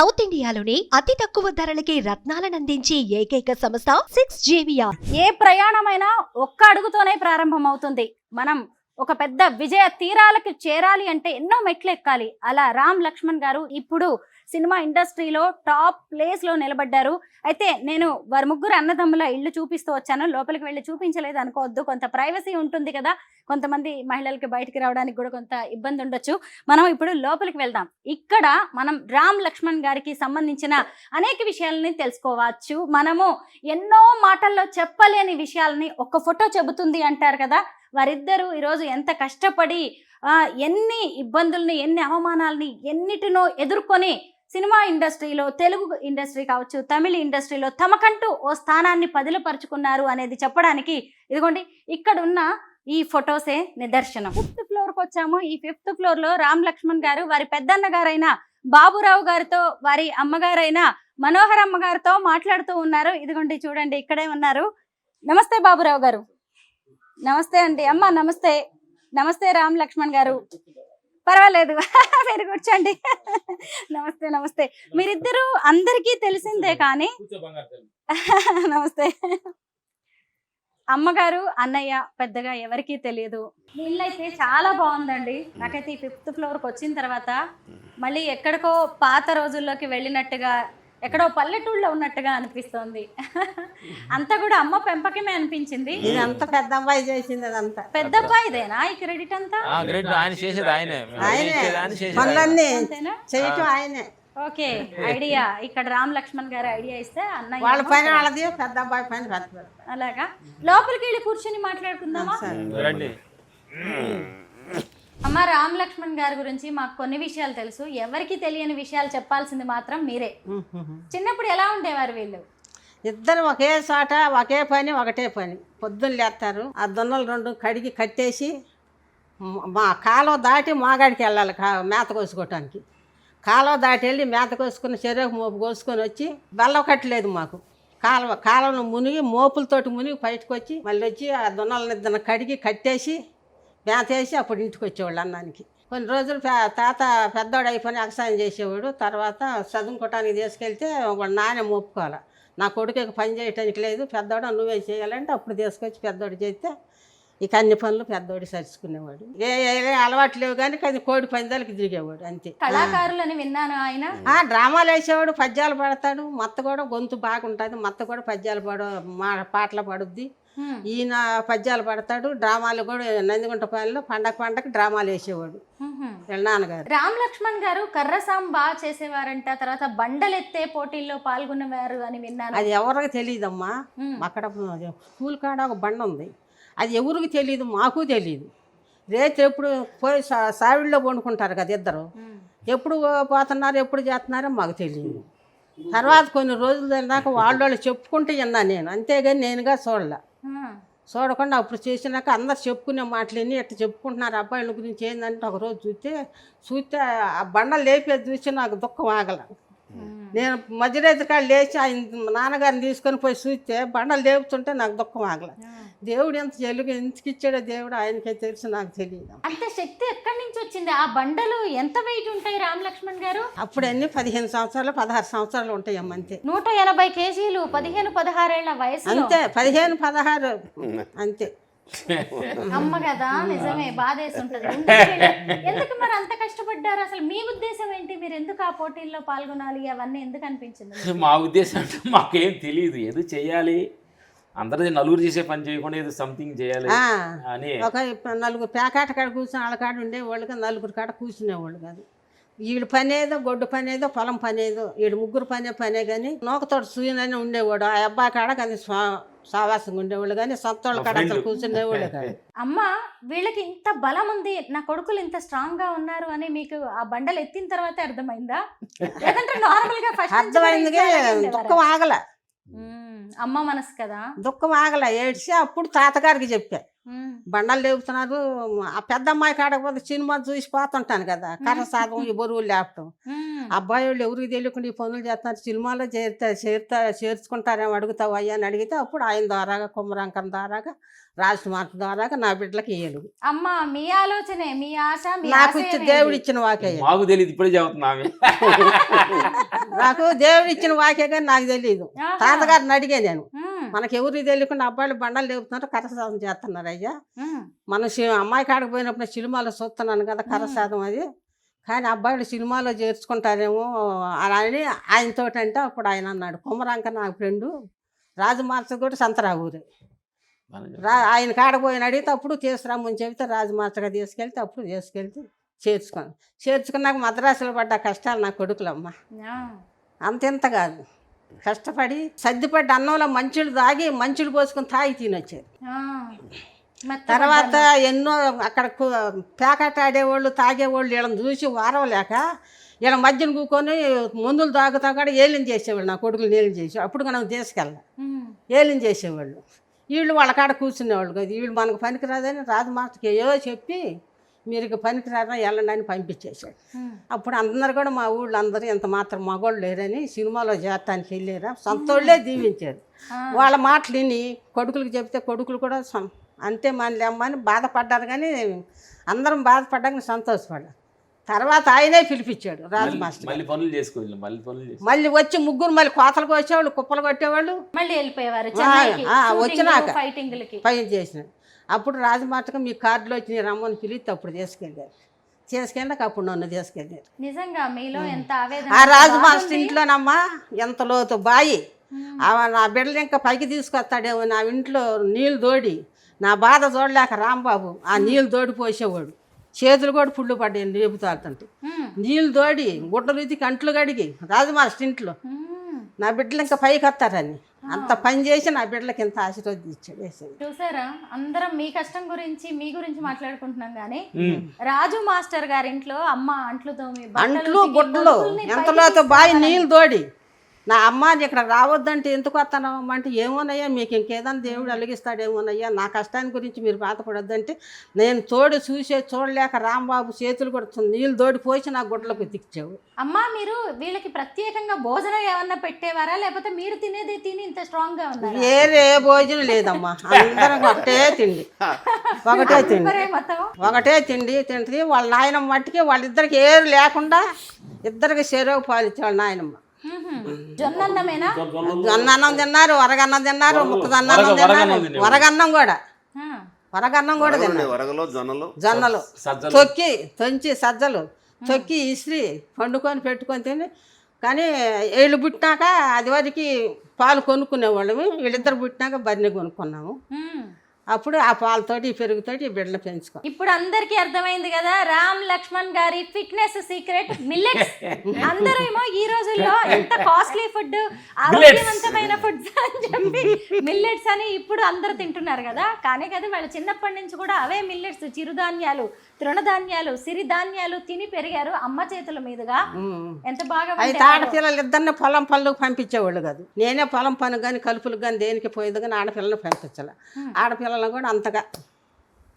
South ఇండియాలోని అతి తక్కువ ధరలకి రత్నాలనందించే ఏకైక సంస్థ 6JVR. ఏ ప్రయాణమైనా ఒక్క అడుగుతోనే ప్రారంభమవుతుంది. మనం ఒక పెద్ద విజయ తీరాలకు చేరాలి అంటే ఎన్నో మెట్లు ఎక్కాలి. అలా రామ్ లక్ష్మణ్ గారు ఇప్పుడు సినిమా ఇండస్ట్రీలో టాప్ ప్లేస్ లో నిలబడ్డారు. అయితే నేను వారి ముగ్గురు అన్నదమ్ముల ఇల్లు చూపిస్తూ వచ్చాను. లోపలికి వెళ్ళి చూపించలేదు అనుకోవద్దు, కొంత ప్రైవసీ ఉంటుంది కదా, కొంతమంది మహిళలకి బయటికి రావడానికి కూడా కొంత ఇబ్బంది ఉండొచ్చు. మనం ఇప్పుడు లోపలికి వెళ్దాం. ఇక్కడ మనం రామ్ లక్ష్మణ్ గారికి సంబంధించిన అనేక విషయాలని తెలుసుకోవచ్చు. మనము ఎన్నో మాటల్లో చెప్పలేని విషయాలని ఒక ఫోటో చెబుతుంది అంటారు కదా, వారిద్దరూ ఈరోజు ఎంత కష్టపడి ఎన్ని ఇబ్బందుల్ని, ఎన్ని అవమానాలని, ఎన్నిటినో ఎదుర్కొని సినిమా ఇండస్ట్రీలో, తెలుగు ఇండస్ట్రీ కావచ్చు, తమిళ ఇండస్ట్రీలో తమకంటూ ఓ స్థానాన్ని పదిలపరుచుకున్నారు అనేది చెప్పడానికి ఇదిగోండి ఇక్కడ ఉన్న ఈ ఫొటోసే నిదర్శనం. 5th ఫ్లోర్కి వచ్చాము. ఈ 5th ఫ్లోర్లో రామ్ లక్ష్మణ్ గారు వారి పెద్దన్న గారైన బాబురావు గారితో, వారి అమ్మగారైన మనోహరమ్మ గారితో మాట్లాడుతూ ఉన్నారు. ఇదిగోండి చూడండి, ఇక్కడే ఉన్నారు. నమస్తే బాబురావు గారు. నమస్తే అండి. అమ్మ నమస్తే. నమస్తే రామ్ లక్ష్మణ్ గారు. పర్వాలేదు మీరు కూర్చోండి. నమస్తే నమస్తే. మీరిద్దరు అందరికీ తెలిసిందే కానీ నమస్తే. అమ్మగారు అన్నయ్య పెద్దగా ఎవరికీ తెలియదు. వీళ్ళైతే చాలా బాగుందండి. నాకైతే ఈ 5th ఫ్లోర్కి వచ్చిన తర్వాత మళ్ళీ ఎక్కడికో పాత రోజుల్లోకి వెళ్ళినట్టుగా, ఎక్కడో పల్లెటూళ్ళలో ఉన్నట్టుగా అనిపిస్తోంది. అంతా కూడా అమ్మ పెంపకమే అనిపించింది. ఇదంతా పెద్ద అబ్బాయి చేసింది. అదంతా పెద్ద అబ్బాయిదేనా ఈ క్రెడిట్ అంతా? చేయటం ఆయనే. ఓకే, ఐడియా ఇక్కడ రామ్ లక్ష్మణ్ గారు ఐడియా ఇస్తే అన్నయ్య వాళ్ళ పైన వాళ్ళది, పెద్ద అబ్బాయి పైన పెద్ద. అలాగా లోపలికి వెళ్ళి కూర్చొని మాట్లాడుకుందామా? అమ్మ, రామ్ లక్ష్మణ్ గారి గురించి మాకు కొన్ని విషయాలు తెలుసు. ఎవరికి తెలియని విషయాలు చెప్పాల్సింది మాత్రం మీరే. చిన్నప్పుడు ఎలా ఉండేవారు వీళ్ళు? ఇద్దరు ఒకే చోట, ఒకే పని, ఒకటే పని. పొద్దున్న లేస్తారు, ఆ దొన్నలు 2 కడిగి కట్టేసి మా కాలువ దాటి మాగాడికి వెళ్ళాలి మేత కోసుకోవటానికి. కాలువ దాటి వెళ్ళి మేత కోసుకుని చెరుకు మోపు కోసుకొని వచ్చి, బెల్లం కట్టలేదు మాకు. కాలువను మునిగి మోపులతోటి మునిగి బయటకు వచ్చి మళ్ళీ వచ్చి ఆ దొన్నలను ఇద్దరు కడిగి కట్టేసి మేత వేసి అప్పుడు ఇంటికి వచ్చేవాళ్ళు అన్నానికి. కొన్ని రోజులు తాత పెద్దవాడు అయిపోయి వ్యవసాయం చేసేవాడు. తర్వాత చదువుకోవటానికి తీసుకెళ్తే వాడు నాన్న ఒప్పుకోవాలి, నా కొడుకు పని చేయటానికి లేదు, పెద్దవాడు నువ్వే చేయాలంటే అప్పుడు తీసుకొచ్చి పెద్దవాడు చేస్తే ఇక అన్ని పనులు పెద్దవాడు సరుచుకునేవాడు. ఏ అలవాటు లేవు కానీ కోడి పందాలకి తిరిగేవాడు అంతే. కళాకారులని విన్నాను ఆయన. డ్రామాలు వేసేవాడు, పద్యాలు పాడతాడు. మత్త కూడా గొంతు బాగుంటుంది, మత్త కూడా పద్యాలు పాటలు పాడుద్ది. ఈయన పద్యాలు పడతాడు. డ్రామాలు కూడా నందిగుంటపాలెంలో పండగ డ్రామాలు వేసేవాడు నాన్నగారు. రామ్ లక్ష్మణ్ గారు కర్రసాం బాగా చేసేవారంట, తర్వాత బండలెత్తే పోటీల్లో పాల్గొనేవారు అని విన్నాను. అది ఎవరికి తెలియదమ్మా. అక్కడ స్కూల్ కాడ ఒక బండ ఉంది, అది ఎవరికి తెలియదు, మాకు తెలియదు. రేపు ఎప్పుడు పోయి సావిడిలో వండుకుంటారు కదా ఇద్దరు, ఎప్పుడు పోతున్నారు ఎప్పుడు చేస్తున్నారో మాకు తెలియదు. తర్వాత కొన్ని రోజుల దాకా వాళ్ళు చెప్పుకుంటే విన్నా నేను, అంతేగాని నేనుగా చూడకుండా అప్పుడు చేసినాక అందరు చెప్పుకునే మాటలేని ఎట్లా చెప్పుకుంటున్నారు అబ్బాయిల గురించి ఏంటంటే ఒకరోజు చూస్తే ఆ బండలు లేపేది చూసి నాకు దుఃఖం ఆగల. నేను మధ్యరేతి కాడ లేచి ఆయన నాన్నగారిని తీసుకొని పోయి చూస్తే బండలు లేపుతుంటే నాకు దుఃఖం ఆగల. దేవుడు ఎంత తెలుగు ఎందుకు ఇచ్చాడో దేవుడు ఆయనకే తెలుసు, నాకు తెలియదు. అంత శక్తి ఎక్కడి నుంచి వచ్చింది? ఆ బండలు ఎంత వెయిట్ ఉంటాయి రామ్ లక్ష్మణ్ గారు? అప్పుడు అన్ని 15 సంవత్సరాలు 16 సంవత్సరాలు ఉంటాయమ్మ అంతే. 180 కేజీలు 15-16 ఏళ్ల వయసు అంతే. 15-16 అంతే. అమ్మ కదా, నిజమే, బాధేసి ఉంటుంది. ఎందుకు మరి అంత కష్టపడ్డారు? అసలు మీ ఉద్దేశం ఏంటి? మీరు ఎందుకు ఆ పోటీల్లో పాల్గొనాలి అవన్నీ ఎందుకు అనిపించింది? మా ఉద్దేశం అంటే మాకేం తెలియదు, ఏదో చెయ్యాలి, అందరిది నలుగురు చేసే పని చేయకుండా ఏదో సంథింగ్ చేయాలి అని. ఒక 4 పేకాట కాడ కూర్చొని వాళ్ళ కాడ ఉండేవాళ్ళు కాదు, 4 కాడ కూర్చునేవాళ్ళు కాదు. వీళ్ళు పని ఏదో, గొడ్డు పని ఏదో, పొలం పని ఏదో, వీడు ముగ్గురు పనే కానీ నూకతోటి సూయనని ఉండేవాడు. ఆ అబ్బాయి కాడ కానీ సావాసంగా ఉండేవాళ్ళు కానీ సొంతోళ్ళ కాడ అసలు కూర్చునేవాళ్ళు కాదు. అమ్మ, వీళ్ళకి ఇంత బలం ఉంది, నా కొడుకులు ఇంత స్ట్రాంగ్ గా ఉన్నారు అని మీకు ఆ బండలు ఎత్తిన తర్వాత అర్థమైందా? లేదంటే నార్మల్ గా అర్థమైంది. దుఃఖం ఆగల. అమ్మ మనసు కదా, దుఃఖం ఆగల. ఏడ్చి అప్పుడు తాతగారికి చెప్పా, బండలు లేపుతున్నారు. ఆ పెద్ద అమ్మాయి కాడకపోతే సినిమా చూసి పోతుంటాను కదా, కర్ర సాధం ఈ బరువులు లేపటం. అబ్బాయి వాళ్ళు ఎవరికి తెలియకుండా ఈ పనులు చేస్తున్నారు, సినిమాలో చేర్చుకుంటారేమో అడుగుతావు అయ్యా అని అడిగితే అప్పుడు ఆయన ద్వారాగా కుమ్మరంకం ద్వారాగా రాజకుమార్ ద్వారాగా నా బిడ్డలకి ఇయ్యలు. అమ్మ మీ ఆలోచనే, మీ ఆశ, మీ నాకు ఆశయం ఇచ్చి ఏంటి? దేవుడు ఇచ్చిన వాకే, మాకు తెలియదు, ఇప్పుడే చెబుతున్నామే. నాకు దేవుడు ఇచ్చిన వాకే కానీ నాకు తెలియదు. ఆహా. తాతగారిని అడిగే నేను, ఉమ్, మనకి ఎవరికి తెలియకుండా అబ్బాయిలు బండలు లేపుతున్నారు, కరసాదం చేస్తున్నారు అయ్యా. ఉమ్, మన అమ్మాయి కాడకు పోయినప్పుడు సినిమాలో చూస్తున్నాను కదా కరసాదం అది, కానీ అబ్బాయిలు సినిమాలో చేర్చుకుంటారేమో అని ఆయనతో అంటే అప్పుడు ఆయన అన్నాడు, కుమ్మరాంక నాకు ఫ్రెండు రాజమార్చ కూడా సంతరావురే ఆయన కాడపోయిన అడిగితే అప్పుడు తీసుకురామని చెబితే రాజమార్చగా తీసుకెళ్తే అప్పుడు చేర్చుకున్నాక మద్రాసులో పడ్డ కష్టాలు నా కొడుకులమ్మ. ఆ, అంతెంత కాదు, కష్టపడి సర్దిపడ్డ అన్నంలో మంచులు తాగి మంచులు పోసుకొని తాగి తినొచ్చారు. ఆ. తర్వాత ఎన్నో అక్కడ పేకాట ఆడేవాళ్ళు తాగేవాళ్ళు వీళ్ళని చూసి వారవలేక వీళ్ళ మధ్యన కూకొని మందులు తాగుతా కూడా ఏలిని చేసేవాళ్ళు, నా కొడుకులు ఏలిని చేసేవాళ్ళు. అప్పుడు మనం తీసుకెళ్ళాలి, ఏలిని చేసేవాళ్ళు. వీళ్ళు వాళ్ళ కాడ కూర్చునేవాళ్ళు కదా, వీళ్ళు మనకు పనికిరాదని రాజమాతకి ఏదో చెప్పి మీరు ఇక పనికిరారా వెళ్ళండి అని పంపించేశాడు. అప్పుడు అందరు కూడా మా ఊళ్ళో అందరూ ఇంత మాత్రం మగోళ్ళు లేరని సినిమాలో చేరటానికి వెళ్ళారా, సొంతోళ్ళే దీవించారు. వాళ్ళ మాటలు విని కొడుకులకు చెప్తే కొడుకులు కూడా అంతే మనలేమ్మని బాధపడ్డారు, కానీ అందరం బాధపడ్డాక సంతోషపడ్డారు. తర్వాత ఆయనే పిలిపించాడు రాజు మాస్టర్. మళ్ళీ పనులు చేసుకోవాలి, మళ్ళీ వచ్చి ముగ్గురు మళ్ళీ కోతలు కోసేవాళ్ళు, కుప్పలు కొట్టేవాళ్ళు, మళ్ళీ వెళ్ళిపోయేవారు వచ్చినాక ఫైటింగ్లకి. పైన చేసిన అప్పుడు రాజమాటగా మీ కార్డులో వచ్చి రమ్మని పిలిస్తే అప్పుడు తీసుకెళ్ళాక అప్పుడు నన్ను తీసుకెళ్ళారు. నిజంగా మీలో ఎంత ఆవేదన. ఆ రాజు మాస్టర్ ఇంట్లోనమ్మా ఎంత లోతు బాయి, నా బిడ్డలు ఇంకా పైకి తీసుకొస్తాడేమో, నా ఇంట్లో నీళ్ళు దోడి నా బాధ చూడలేక రాంబాబు ఆ నీళ్ళు దోడి పోసేవాడు, చేతులు కూడా పుళ్ళు పడ్డాయి లేపుతాడుతుంటే నీళ్ళు దోడి గుడ్డలు ఇది కంట్లు కడిగి రాజు మాస్టర్ ఇంట్లో నా బిడ్డలు ఇంకా పైకి వస్తారని అంత పని చేసి నా బిడ్డలకి ఇంత ఆశీర్వదించాడు. చూసారా, అందరం మీ కష్టం గురించి మీ గురించి మాట్లాడుకుంటున్నాం కానీ రాజు మాస్టర్ గారి ఇంట్లో అమ్మ అంట్లుతో అంట్లు గుడ్డలు ఎంతలోతో బాయి నీళ్ళు దోడి నా అమ్మాని ఇక్కడ రావద్దంటే ఎందుకు వస్తానమ్మా అంటే ఏమోనయ్యా మీకు ఇంకేదన్నా దేవుడు అలిగిస్తాడేమోనయ్యా, నా కష్టాన్ని గురించి మీరు బాధపడొద్దంటే నేను చూడలేక రాంబాబు చేతులు కూడా నీళ్ళు దోడి పోసి నా గుడ్డలకు తిచ్చావు. అమ్మా మీరు వీళ్ళకి ప్రత్యేకంగా భోజనం ఏమన్నా పెట్టేవారా, లేకపోతే మీరు తినేది తిని ఇంత స్ట్రాంగ్ గా ఉన్నారు? వేరే భోజనం లేదమ్మా, అందరం ఒకటే తిండి ఒకటే తిండి తింటుంది. వాళ్ళ నాయనమ్మ మట్టికి వాళ్ళిద్దరికి ఏరు లేకుండా ఇద్దరికి చెరువు పాలిచ్చేవాళ్ళు నాయనమ్మ. జొన్నన్నమేనా? జొన్నన్నం తిన్నారు, వరగన్నం తిన్నారు, ముక్కదన్నం తిన్నారు, వరగన్నం కూడా తిన్నారు. జొన్నలు తొంచి సజ్జలు తొక్కి ఇసిరి పండుకొని పెట్టుకొని తిని. కానీ వీళ్ళు పుట్టినాక అది వరకు పాలు కొనుక్కునేవాళ్ళము, వీళ్ళిద్దరు పుట్టినాక బర్రె కొనుక్కున్నాము. అప్పుడు ఆ పాలతోటి పెరుగుతోటి బిడ్డలు పెంచుకోండి. ఇప్పుడు అందరికీ అర్థమైంది కదా రామ్ లక్ష్మణ్ గారి ఫిట్నెస్ సీక్రెట్ మిల్లెట్స్. అందరూ ఏమో ఈ రోజుల్లో ఎంత కాస్ట్లీ ఫుడ్, ఆరోగ్యవంతమైన ఫుడ్స్ అని చెప్పి మిల్లెట్స్ అని ఇప్పుడు అందరూ తింటున్నారు కదా. కానీ కదా వాళ్ళు చిన్నప్పటి నుంచి కూడా అవే మిల్లెట్స్, చిరుధాన్యాలు, తృణధాన్యాలు, సిరిధాన్యాలు తిని పెరిగారు అమ్మ చేతుల మీదుగా. ఎంత బాగా. అయితే ఆడపిల్లలు ఇద్దరిని పొలం పనులకు పంపించేవాళ్ళు కాదు, నేనే పొలం పని కానీ కలుపులకు కానీ దేనికి పోయేది కానీ ఆడపిల్లలు పంపించాలి. ఆడపిల్లలు కూడా అంతగా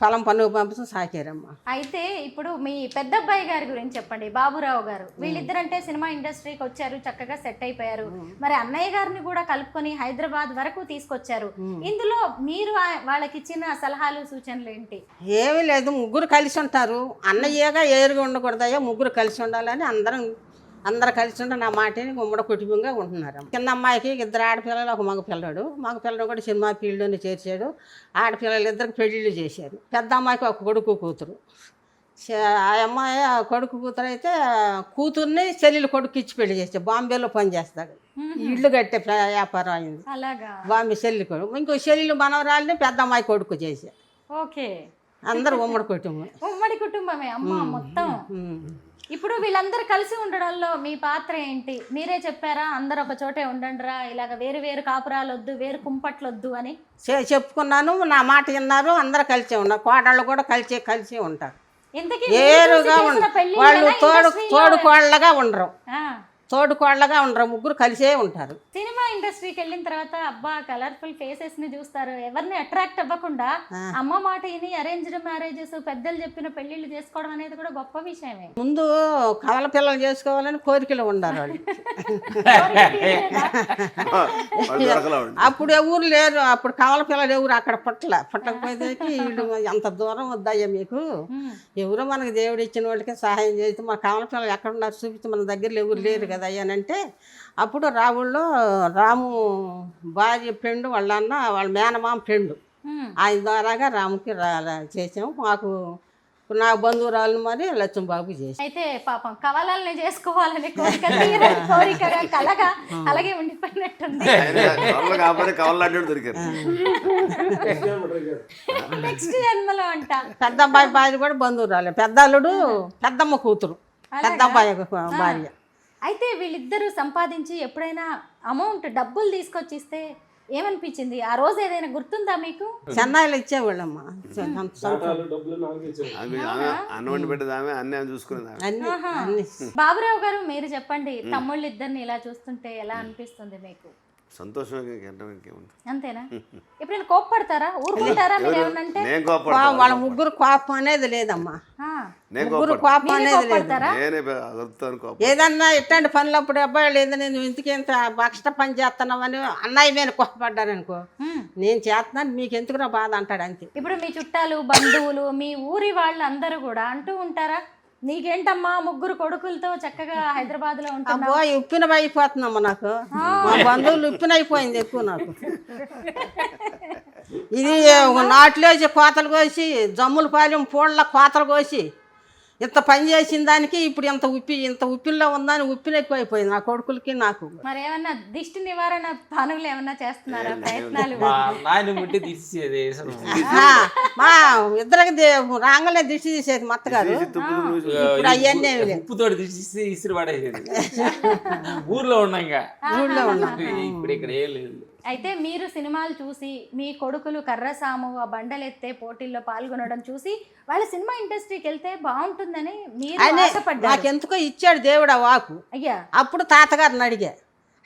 పొలం పనులు పంపిస్తూ సాకారమ్మా. అయితే ఇప్పుడు మీ పెద్దబ్బాయి గారి గురించి చెప్పండి, బాబురావు గారు. వీళ్ళిద్దరంటే సినిమా ఇండస్ట్రీకి వచ్చారు, చక్కగా సెట్ అయిపోయారు. మరి అన్నయ్య గారిని కూడా కలుపుకొని హైదరాబాద్ వరకు తీసుకొచ్చారు. ఇందులో మీరు వాళ్ళకి ఇచ్చిన సలహాలు సూచనలు ఏంటి? ఏమీ లేదు, ముగ్గురు కలిసి ఉంటారు. అన్నయ్యగా ఏరుగా ఉండకూడదయ్యా, ముగ్గురు కలిసి ఉండాలని అందరు కలిసి ఉంటే నా మాటని ఉమ్మడి కుటుంబంగా ఉంటున్నారు. కింద అమ్మాయికి ఇద్దరు ఆడపిల్లలు, ఒక మగ పిల్లడు కూడా సినిమా ఫీల్డ్లోనే చేర్చాడు. ఆడపిల్లలు ఇద్దరికి పెళ్ళిళ్ళు చేశారు. పెద్ద అమ్మాయికి ఒక కొడుకు కూతురు. ఆ అమ్మాయి కొడుకు కూతురు అయితే కూతుర్ని చెల్లెలు కొడుకు ఇచ్చి పెళ్లి చేశాడు. బాంబేలో పని చేస్తాడు, ఇల్లు కట్టే వ్యాపారం అయింది. బాంబే చెల్లి కొడుకు, ఇంకో చెల్లెలు మనవరాలని పెద్ద అమ్మాయి కొడుకు చేశారు. ఓకే, అందరు ఉమ్మడి కుటుంబమే అమ్మ మొత్తం. ఇప్పుడు వీళ్ళందరూ కలిసి ఉండడంలో మీ పాత్ర ఏంటి? మీరే చెప్పారా అందరు ఒక చోటే ఉండండిరా, ఇలాగ వేరు వేరు కాపురాలు వద్దు, వేరు కుంపట్లు వద్దు అని చెప్పుకున్నాను. నా మాట విన్నారు, అందరు కలిసే ఉన్నారు. కోడళ్ళు కూడా కలిసి ఉంటారు. వేరుగా ఉండరు, వాళ్ళు తోడుకోళ్ళగా ఉండరు. తోడుకోళ్ళగా ఉండరు, ముగ్గురు కలిసే ఉంటారు. సినిమా ఇండస్ట్రీకి వెళ్ళిన తర్వాత అబ్బా కలర్ఫుల్ ఫేసెస్ ని చూస్తారు, ఎవరిని అట్రాక్ట్ అవ్వకుండా అమ్మ మాట విని అరేంజ్డ్ మ్యారేజెస్, పెద్దలు చెప్పిన పెళ్లిళ్ళు చేసుకోవడం అనేది కూడా గొప్ప విషయమే. ముందు కవల పిల్లలు చేసుకోవాలని కోరికలు ఉండారు వాళ్ళు. అప్పుడు ఎవరు లేరు, అప్పుడు కవల పిల్లలు ఎవరు అక్కడ పుట్టకపోయేకి వీళ్ళు అంత దూరం వద్దయ్యా మీకు, ఎవరో మనకి దేవుడు ఇచ్చిన వాళ్ళకి సహాయం చేస్తే మా కవల పిల్లలు ఎక్కడ ఉన్నారు చూపిస్తే మన దగ్గరలో ఎవరు లేరు కదా అయ్యానంటే, అప్పుడు రావుల్లో రాము భార్య ఫ్రెండ్ వాళ్ళ అన్న వాళ్ళ మేనమామ ఫ్రెండ్ ఆయన ద్వారాగా రాముకి చేసాము. మాకు నా బంధువురాలు మరి లక్ష్మబాబు చేసి. అయితే పాపం కవలాలని చేసుకోవాలని కోరిక తీరని కోరికగా కలగా అలాగే ఉండిపోయినట్టుంది. నెక్స్ట్ జన్మలో అంట పెద్ద అబ్బాయి భార్య కూడా బంధువురాలే, పెద్ద అల్లుడు పెద్దమ్మ కూతురు, పెద్ద అబ్బాయి భార్య. అయితే వీళ్ళిద్దరూ సంపాదించి ఎప్పుడైనా అమౌంట్ డబ్బులు తీసుకొచ్చిస్తే ఏమనిపించింది ఆ రోజు, ఏదైనా గుర్తుందా మీకు? చెన్నైలో ఇచ్చేవాళ్ళమ్మా అన్నం పెట్టేదామె అన్నీ చూసుకునేదామె. అన్ని. బాబురావు గారు మీరు చెప్పండి, తమ్ముళ్ళు ఇద్దరిని ఇలా చూస్తుంటే ఎలా అనిపిస్తుంది మీకు? సంతోషం. అంతేనా? ఎప్పుడైనా కోప్పడతారా, ఊరుకుంటారా మీరు ఏమన్నంటే? వాళ్ళ ముగ్గురు కోపం అనేది లేదమ్మా, ముగ్గురు కోపం అనేది లేదు. ఏదన్నా ఇట్లాంటి పనులప్పుడు అబ్బాయి లేదని నువ్వు ఇంటికి ఎంత బక్షట పని చేస్తున్నావని అన్నయ్య మీద కోపడ్డారనుకో, నేను చేస్తున్నాను మీకు ఎందుకురా బాధ అంటాడు అంతే. ఇప్పుడు మీ చుట్టాలు బంధువులు మీ ఊరి వాళ్ళు అందరూ కూడా అంటూ ఉంటారా, నీకేంటమ్మా ముగ్గురు కొడుకులతో చక్కగా హైదరాబాద్ లో ఉంటావు? అబ్బో ఉప్పిన అయిపోతుందమ్మా నాకు, మా బంధువులు ఉప్పిన అయిపోయింది ఎక్కువ నాకు. ఇది నాట్లేసి కోతలు కోసి జమ్ముల పాలెం పూళ్ళ కోతలు కోసి ఇంత పని చేసిన దానికి ఇప్పుడు ఇంత ఉప్పిల్లో ఉందని ఉప్పిన ఎక్కువైపోయింది నా కొడుకులకి నాకు. మరి ఏమన్నా దిష్టి నివారణ పనులు ఏమన్నా చేస్తున్నారా, ప్రయత్నాలు? మా ఇద్దరికి రాంగలే దిష్టి తీసేది మత్తగారు, ఇప్పుడు అవన్నీ ఉప్పుతోటి దిష్టి ఇసిరి పడేసేది. ఊర్లో ఉన్నా ఊళ్ళో ఉన్నా. ఇప్పుడు ఇక్కడ ఏం లేదు. అయితే మీరు సినిమాలు చూసి మీ కొడుకులు కర్రసాము ఆ బండలెత్తే పోటీల్లో పాల్గొనడం చూసి వాళ్ళు సినిమా ఇండస్ట్రీకి వెళ్తే బాగుంటుందని మీరు ఆశపడ్డారు. నాకెందుకో ఇచ్చాడు దేవుడు ఆ వాకు. అయ్యా అప్పుడు తాతగారిని అడిగా,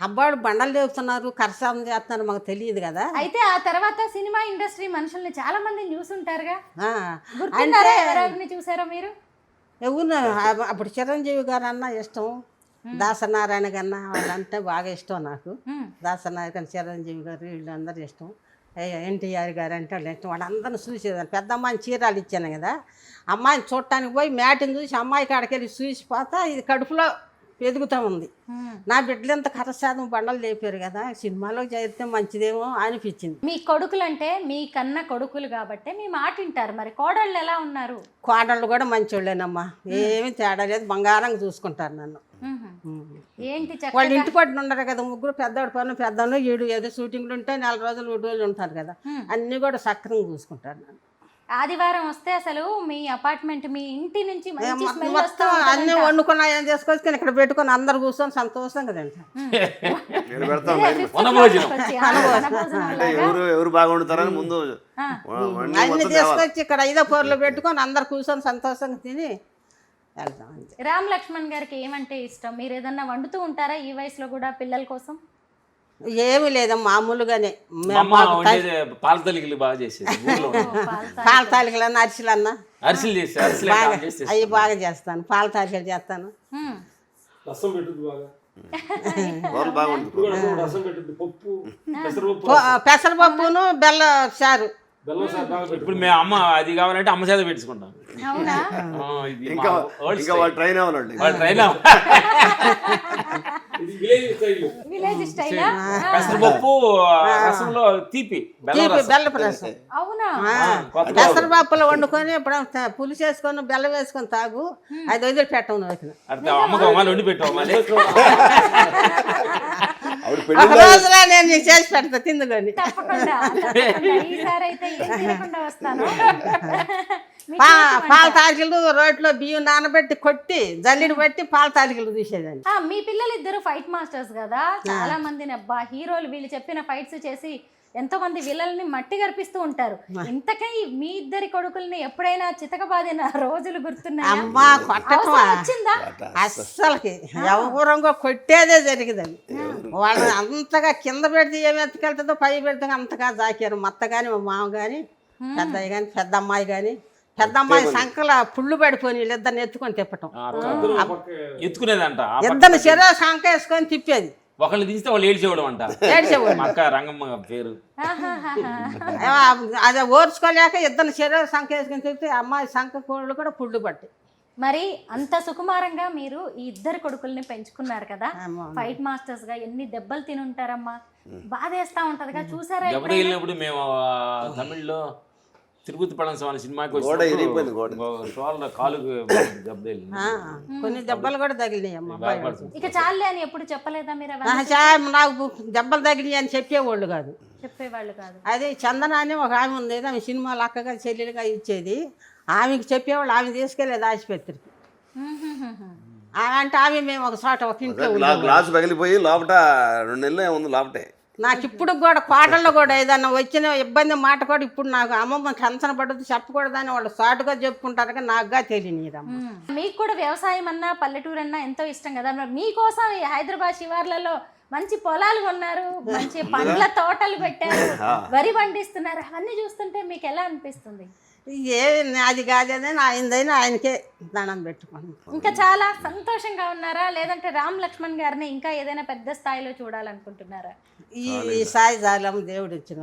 అబ్బాడు బండలు లేపుతున్నారు కరసాం చేస్తున్నారు మాకు తెలియదు కదా. అయితే ఆ తర్వాత సినిమా ఇండస్ట్రీ మనుషుల్ని చాలా మందిని చూసుంటారుగా, అంటే ఎవరెవరిని చూసారో మీరు? ఎవరు అప్పుడు చిరంజీవి గారు అన్న ఇష్టం, దాసనారాయణ గన్న వాళ్ళంటే బాగా ఇష్టం నాకు. దాసనారాయణ చిరంజీవి గారు వీళ్ళందరూ ఇష్టం, ఎన్టీఆర్ గారు అంటే వాళ్ళు ఇష్టం. వాళ్ళందరిని చూసేదాన్ని. పెద్ద అమ్మాయిని చీరాలు ఇచ్చాను కదా, అమ్మాయిని చూడటానికి పోయి మ్యాట్ని చూసి అమ్మాయి కాడికి వెళ్ళి చూసిపోతా ఇది కడుపులో ఎదుగుతూ ఉంది. నా బిడ్డలు ఎంత కరసాదం బండలు లేపారు కదా, సినిమాలో చేస్తే మంచిదేమో అనిపించింది. మీ కొడుకులు అంటే మీ కన్న కొడుకులు కాబట్టి మీ మాట వింటారు, మరి కోడళ్ళు ఎలా ఉన్నారు? కోడళ్ళు కూడా మంచోళ్ళేనమ్మా, ఏమి తేడా లేదు, బంగారంగా చూసుకుంటారు నన్ను. ఏంటి వాళ్ళు ఇంటి పట్టున ఉండరు కదా, ముగ్గురు పెద్దవాడు పన్ను పెద్దను ఈడు ఏదో షూటింగ్లు ఉంటే 4 రోజులు 3 రోజులు ఉంటారు కదా, అన్నీ కూడా సక్రంగా చూసుకుంటారు నన్ను. ఆదివారం వస్తే అసలు మీ అపార్ట్మెంట్ మీ ఇంటి నుంచి మొత్తం అన్ని వండుకున్నా ఏం చేసుకొచ్చి ఇక్కడ పెట్టుకొని అందరు కూర్చొని సంతోషంగా తింటారు. ఎవరు బాగుంటారని ముందు అన్ని తీసుకొచ్చి ఇక్కడ 5వ ఫ్లోర్లో పెట్టుకొని అందరు కూర్చొని సంతోషంగా తిని వెళ్తాం. రామ్ లక్ష్మణ్ గారికి ఏమంటే ఇష్టం? మీరు ఏదన్నా వండుతూ ఉంటారా ఈ వయసులో కూడా పిల్లల కోసం? ఏమి లేదమ్మా, మామూలుగానే పాల తలికలు బాగా చేసేది. పాల తాలికలన్నా అరిసెలన్నా అరిసెలు చేసి అవి బాగా చేస్తాను, పాల తాలికలు చేస్తాను. పెసరపప్పును బెల్ల చారు. ఇప్పుడు మేము అమ్మ అది కావాలంటే అమ్మ చేత పెట్టుకుంటాం. ట్రైన్ అవ్వాలండి, విలేజ్ స్టైల్ పెసరపప్పు రసంలో తీపి బెల్లపు రసం. అవునా? పెసరపప్పులో వండుకొని ఇప్పుడు పులుసు వేసుకొని బెల్లం వేసుకొని తాగు, అది వదిలి పెట్టవు. అమ్మకు అమ్మాయి వండి పెట్టావు. ఒక రోజులో నేను చేసి పెడతా తిందుకొని. ఈసారి అయితే ఏం తినకుండా వస్తాను. పాల తాలికలు రోడ్లో బియ్యం నానబెట్టి కొట్టి జల్లిని పెట్టి పాల తాలికలు తీసేదాన్ని. మీ పిల్లలు ఇద్దరు ఫైట్ మాస్టర్స్ కదా, చాలా మందిని అబ్బా హీరోలు వీళ్ళు చెప్పిన ఫైట్స్ చేసి ఎంతో మంది విలల్ని మట్టి గర్పిస్తూ ఉంటారు. ఇంతకై మీ ఇద్దరి కొడుకుల్ని ఎప్పుడైనా చితకబాదిన రోజులు గుర్తున్నాయా? అమ్మా కొట్టటమా అవసరం వచ్చిందా? అస్సలకి ఎవరంగా కొట్టేదే జరిగింది అది. వాళ్ళని అంతగా కింద పెడితే ఏమి ఎత్తుకెళ్తుందో పై పెడితే అంతగా జాకారు. మా అత్త కానీ మా మామ కానీ పెద్దయ్య కానీ పెద్ద అమ్మాయి కానీ పెద్ద అమ్మాయి సంకల పుళ్ళు పడిపోయి వీళ్ళిద్దరిని ఎత్తుకొని తిప్పటం. ఎత్తుకునేదంట ఇద్దరిని చెరో సంక వేసుకొని తిప్పేది. ఒకళ్ళు తీస్తే వాళ్ళు ఏడ్చేవాడు అంట. ఏడ్చేవాడు. అక్క రంగమ్మ పేరు. అదే ఓర్చుకోలేక ఇద్దరిని చెరో సంక వేసుకొని తిప్పితే అమ్మాయి సంక కోళ్ళు కూడా పుళ్ళు పట్టి. మరి అంత సుకుమారంగా మీరు ఈ ఇద్దరు కొడుకుల్ని పెంచుకున్నారు కదా, ఫైట్ మాస్టర్స్ గా ఎన్ని దెబ్బలు తిని ఉంటారమ్మా, బాధేస్తా ఉంటదిగా, చూసారా? దెబ్బ తగిలినప్పుడు మేము తమిళ్లో తిరుపతి పడం స్వామి సినిమాకి కాలు దెబ్బ తగిలింది. కొన్ని దెబ్బలు కూడా తగిలినాయి అమ్మ. ఇక చాలే అని ఎప్పుడు చెప్పలేదా మీరు? నాకు దెబ్బలు తగిలినాయి అని చెప్పేవాళ్ళు కాదు, చెప్పేవాళ్ళు కాదు. అదే చందన అని ఒక ఆమె ఉంది, ఆమె సినిమాలు అక్కగా చెల్లెలుగా ఇచ్చేది. ఆమెకి చెప్పేవాళ్ళు, ఆమె తీసుకెళ్ళేది ఆసుపత్రికి. ఆమె అంటే ఆమె మేము ఒక చోట ఒక ఇంట్లో గ్లాస్ పగిలిపోయి లోపట 2 నెలలు ఏముంది లోపటే. నాకు ఇప్పుడు కూడా కోటల్లో కూడా ఏదన్నా వచ్చిన ఇబ్బంది మాట కూడా ఇప్పుడు నాకు అమ్మమ్మ టెన్షన్ పడుతుంది చెప్పకూడదని వాళ్ళు షార్ట్గా చెప్పుకుంటారు కానీ నాకుగా తెలియనిరమ్మ. మీకు కూడా వ్యవసాయం అన్నా పల్లెటూరు అన్నా ఎంతో ఇష్టం కదా, మరి మీకోసం ఈ హైదరాబాద్ శివార్లలో మంచి పొలాలు కొన్నారు, మంచి పండ్ల తోటలు పెట్టారు, వరి పండిస్తున్నారు, అవన్నీ చూస్తుంటే మీకు ఎలా అనిపిస్తుంది? ఏ అది కాదని ఆయనదైనా ఆయనకే దండం పెట్టుకోండి. ఇంకా చాలా సంతోషంగా ఉన్నారా, లేదంటే రామ్ లక్ష్మణ్ గారిని ఇంకా ఏదైనా పెద్ద స్థాయిలో చూడాలనుకుంటున్నారా? ఈ సాయి జాలమ్మ దేవుడు ఇచ్చిన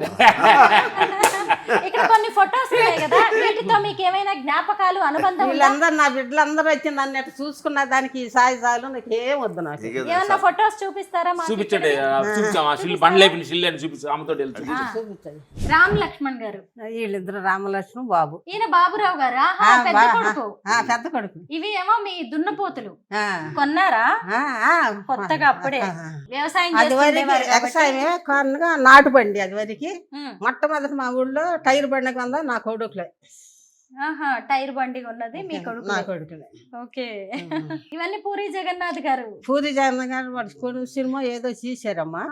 ఇక్కడ కొన్ని ఫొటోస్ ఉన్నాయి కదా, వీటితో మీకు ఏమైనా జ్ఞాపకాలు, అనుబంధం? వీళ్ళందరూ నా బిడ్డలందరూ వచ్చి నన్ను ఎట్లా చూసుకున్న దానికి ఈ సాయి జాలు నాకు ఏం వద్దు. నాకు ఏమన్నా ఫొటోస్ చూపిస్తారా? చూపించండి, బండ్లైపోయిన షిల్లు అని చూపిస్తాం, ఆమెతో చూపించాయి. రామ్ లక్ష్మణ్ గారు వీళ్ళిద్దరు రామలక్ష్మణ్ బాబు. ఈయన బాబురావు గారా? పెద్ద కొడుకు. పెద్ద కొడుకు. ఇవి ఏమో మీ దున్నపోతులు కొన్నారా కొత్తగా? అప్పుడే వ్యవసాయం వ్యవసాయమే కారణంగా నాటుబండి అది వరకు. మొట్టమొదటి మా ఊళ్ళో టైర్ బండి కొందా నా కొడుకులే. టైర్ బండి ఉన్నది మీ కొడుకు? నా కొడుకులే. ఓకే. ఇవన్నీ పూరి జగన్నాథ్ గారు. పూరి జగన్నాథ్ గారు వాడు కొడుకు సినిమా ఏదో తీశారమ్మా,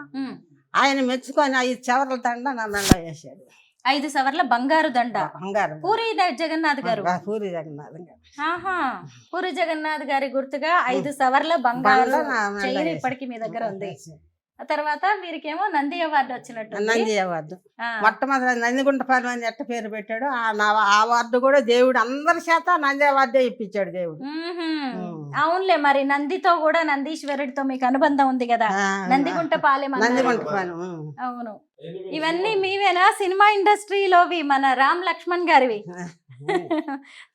ఆయన మెచ్చుకొని 5 చవరల దండ నా దండ వేసాడు. 5 సవర్ల బంగారు దండ. బంగారు. పూరి జగన్నాథ్ గారు. పూరి జగన్నాథ్ గారు. పూరి జగన్నాథ్ గారి గుర్తుగా 5 సవర్ల బంగారు చైన్ ఇప్పటికి మీ దగ్గర ఉంది. ఆ తర్వాత వీరికేమో నంది అవార్డు వచ్చినట్టు. నంది అవార్డు మొట్టమొదటి నందిగుంటపాలెం అని ఎట్ట పేరు పెట్టాడు. ఆ అవార్డు కూడా దేవుడు అందరి చేత నంది అవార్డే ఇప్పించాడు దేవుడు. అవునులే, మరి నందితో కూడా నందీశ్వరుడితో మీకు అనుబంధం ఉంది కదా, నందిగుంటపాలెం. నందిగుంటపాలెం. అవును. ఇవన్నీ మీవేనా సినిమా ఇండస్ట్రీలోవి, మన రామ్ లక్ష్మణ్ గారివి?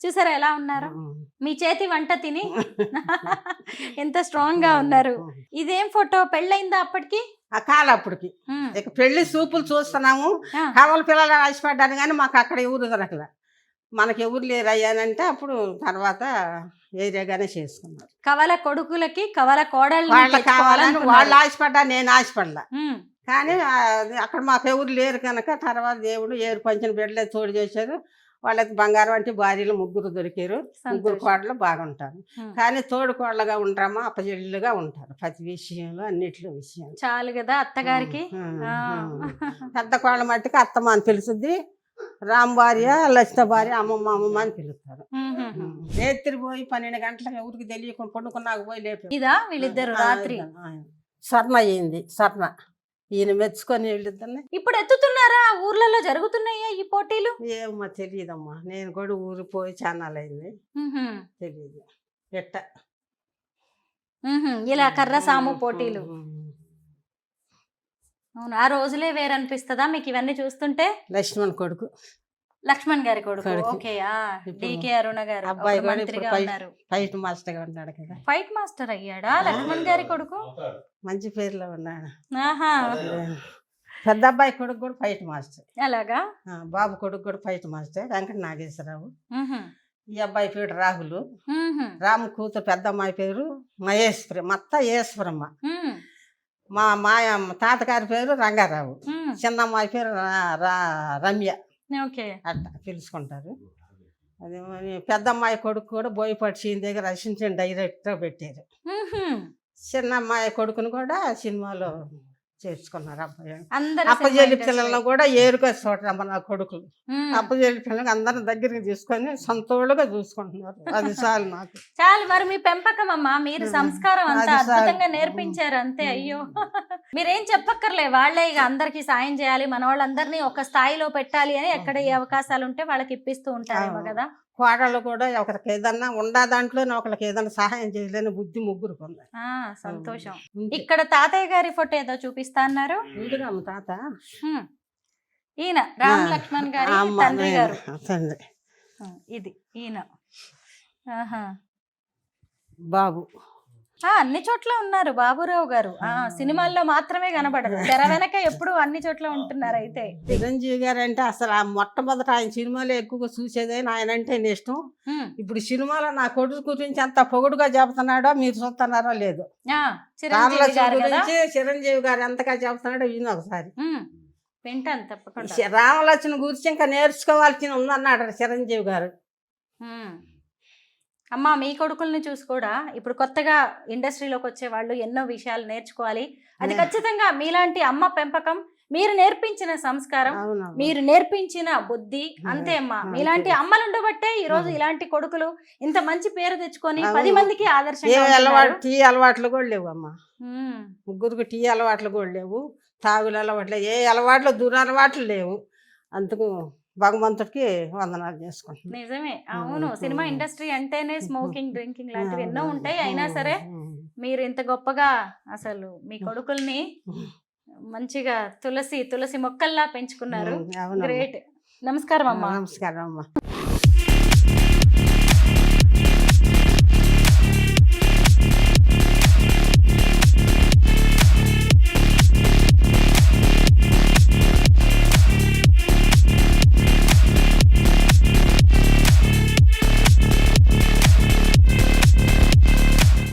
చూసారా ఎలా ఉన్నారు? మీ చేతి వంట తిని ఎంత స్ట్రాంగ్ గా ఉన్నారు. ఇదేం ఫోటో? పెళ్ళయిందా అప్పటికి? ఆ కాలప్పటికి ఇక పెళ్లి చూపులు చూస్తున్నాము. కవల పిల్లలు ఆశపడ్డాను కానీ మాకు అక్కడ ఎవరు దొరకల. మనకి ఎవరు లేరు అయ్యానంటే అప్పుడు తర్వాత ఏరియాగానే చేసుకున్నారు. కవల కొడుకులకి కవల కోడళ్ళు వాళ్ళు కావాలని వాళ్ళు ఆశపడ్డా, నేను ఆశపడలా. కానీ అక్కడ మాకు ఎవరు లేరు కనుక తర్వాత దేవుడు ఏరు పంచిన బిడ్డలే తోడు చేశారు. వాళ్ళకి బంగారం అంటే భార్యలు 3 దొరికారు. 3 కోడలు బాగుంటారు. కానీ తోడు కోడలుగా ఉంటామా అప్పచెల్లుగా ఉంటారు ప్రతి విషయంలో, అన్నిట్లో విషయం. చాలు కదా అత్తగారికి. పెద్ద కోళ్ళ మట్టికి అత్తమ్మ అని పిలుస్తుంది, రామ్ భార్య లలిత భార్య అమ్మమ్మ అని పిలుస్తారు. రేత్రి పోయి 12 గంటలకు ఎవరికి తెలియకుండా పండుకున్నాక పోయి లేపు. ఇదా వీళ్ళిద్దరు రాత్రి స్వర్ణ అయ్యింది. స్వర్ణ ఈయన మెచ్చుకొని వీళ్ళిద్దరిని. ఇప్పుడు ఎత్తుతున్నారా? ఊర్లలో జరుగుతున్నాయా ఈ పోటీలు? ఏమో తెలియదమ్మా, నేను కూడా ఊరు పోయి చాన్నాలైంది, తెలియదు ఎట్ట. ఇలా కర్ర సాము పోటీలు. అవును, ఆ రోజులే వేరనిపిస్తుందా మీకు ఇవన్నీ చూస్తుంటే? లక్ష్మణ్ కొడుకు, లక్ష్మణ్ గారి కొడుకు. ఓకే. డికే అరుణ గారు అబ్బాయి ఫైట్ మాస్టర్ గా ఉన్నాడు కదా. ఫైట్ మాస్టర్ అయ్యాడా లక్ష్మణ్ గారి కొడుకు? మంచి పేరులో ఉన్నాడు. పెద్ద అబ్బాయి కొడుకు కూడా ఫైట్ మాస్టర్. అలాగా? బాబు కొడుకు కూడా ఫైట్ మాస్టర్, వెంకట నాగేశ్వరరావు. ఈ అబ్బాయి పేరు రాహుల్. రాము కూతురు పెద్ద అమ్మాయి పేరు మహేశ్వరి, మత్త ఈశ్వరమ్మ. మా తాతగారి పేరు రంగారావు, చిన్న అమ్మాయి పేరు రమ్య. అట్లా పిలుచుకుంటారు. అదే పెద్ద అమ్మాయి కొడుకు కూడా బోయపాటి సీన్ దగ్గర అసిస్టెంట్ డైరెక్టర్ పెట్టారు. చిన్న అమ్మాయి కొడుకును కూడా సినిమాలో చేర్చుకున్నారు అబ్బాయి. అందరూ అప్పచెల్లి సినిమా పిల్లలను కూడా ఏరుకొని చూడరమ్మ నా కొడుకులు. ఉమ్. అప్పచెల్లి పిల్లలకి అందరిని దగ్గరికి తీసుకొని సంతోషంగా చూసుకుంటున్నారు. అది చాలు నాకు. చాలు మరి మీ పెంపకం అమ్మా, మీరు సంస్కారం అంతా అది చాలు. అద్భుతంగా నేర్పించారు అంతే. అయ్యో మీరేం చెప్పక్కర్లే, వాళ్ళే ఇక అందరికి సాయం చేయాలి, మన వాళ్ళందరినీ ఒక స్థాయిలో పెట్టాలి అని ఎక్కడ ఏ అవకాశాలు ఉంటే వాళ్ళకి ఇప్పిస్తూ ఉంటారేమో కదా. కోడళ్ళు కూడా ఒకరికి ఏదన్నా ఉండా దాంట్లోనే ఒకరికి ఏదన్నా సహాయం చేయలేని బుద్ధి ముగ్గురికి ఉంది. సంతోషం. ఇంతే. ఇక్కడ తాతయ్య గారి ఫోటో ఏదో చూపిస్తా అన్నారు. ఇంటిగా అమ్మ తాత హ్మ్. ఈయన రామ్ లక్ష్మణ్ గారి అమ్మ, తండ్రి గారు. తండ్రి ఇది ఈయన. ఆహా. బాబు అన్ని చోట్ల ఉన్నారు బాబురావు గారు. సినిమాల్లో మాత్రమే కనబడరు, తెర వెనక ఎప్పుడు అన్ని చోట్ల ఉంటున్నారు. అయితే చిరంజీవి గారు అంటే అసలు ఆ మొట్టమొదట ఆయన సినిమాలో ఎక్కువగా చూసేదే ఆయన అంటే ఇష్టం. హ్మ్. ఇప్పుడు సినిమాలో నా కొడుకు గురించి ఎంత పొగుడుగా చెబుతున్నాడో మీరు చూస్తున్నారో లేదు. చిరంజీవి రామలక్ష్మణ్ గారు కదా. గురించి చిరంజీవి గారు ఎంతగా చెబుతున్నాడో విను ఒకసారి. వింటాను తప్పకుండా. రామలక్ష్మణ్ గురించి ఇంకా నేర్చుకోవాల్సిన ఉందన్నాడు చిరంజీవి గారు. అమ్మా మీ కొడుకుల్ని చూసి కూడా ఇప్పుడు కొత్తగా ఇండస్ట్రీలోకి వచ్చే వాళ్ళు ఎన్నో విషయాలు నేర్చుకోవాలి. అది ఖచ్చితంగా మీలాంటి అమ్మ పెంపకం, మీరు నేర్పించిన సంస్కారం, మీరు నేర్పించిన బుద్ధి, అంతే అమ్మా. మీలాంటి అమ్మలు ఉండబట్టే ఈ రోజు ఇలాంటి కొడుకులు ఇంత మంచి పేరు తెచ్చుకొని 10 మందికి ఆదర్శంగా ఉంటున్నారు. టీ అలవాట్లు కూడా లేవు అమ్మ. ముగ్గురికి టీ అలవాట్లు కూడా లేవు, తాగులు అలవాట్లు, ఏ అలవాట్లు దురలవాట్లు లేవు. అందుకు భగవంతుడికి వందనాలు చేసుకుంటున్నాను. నిజమే, అవును. సినిమా ఇండస్ట్రీ అంటేనే స్మోకింగ్, డ్రింకింగ్ లాంటివి ఎన్నో ఉంటాయి. అయినా సరే మీరు ఇంత గొప్పగా అసలు మీ కొడుకుల్ని మంచిగా తులసి మొక్కల్లా పెంచుకున్నారు. గ్రేట్. నమస్కారం అమ్మా. నమస్కారం అమ్మ.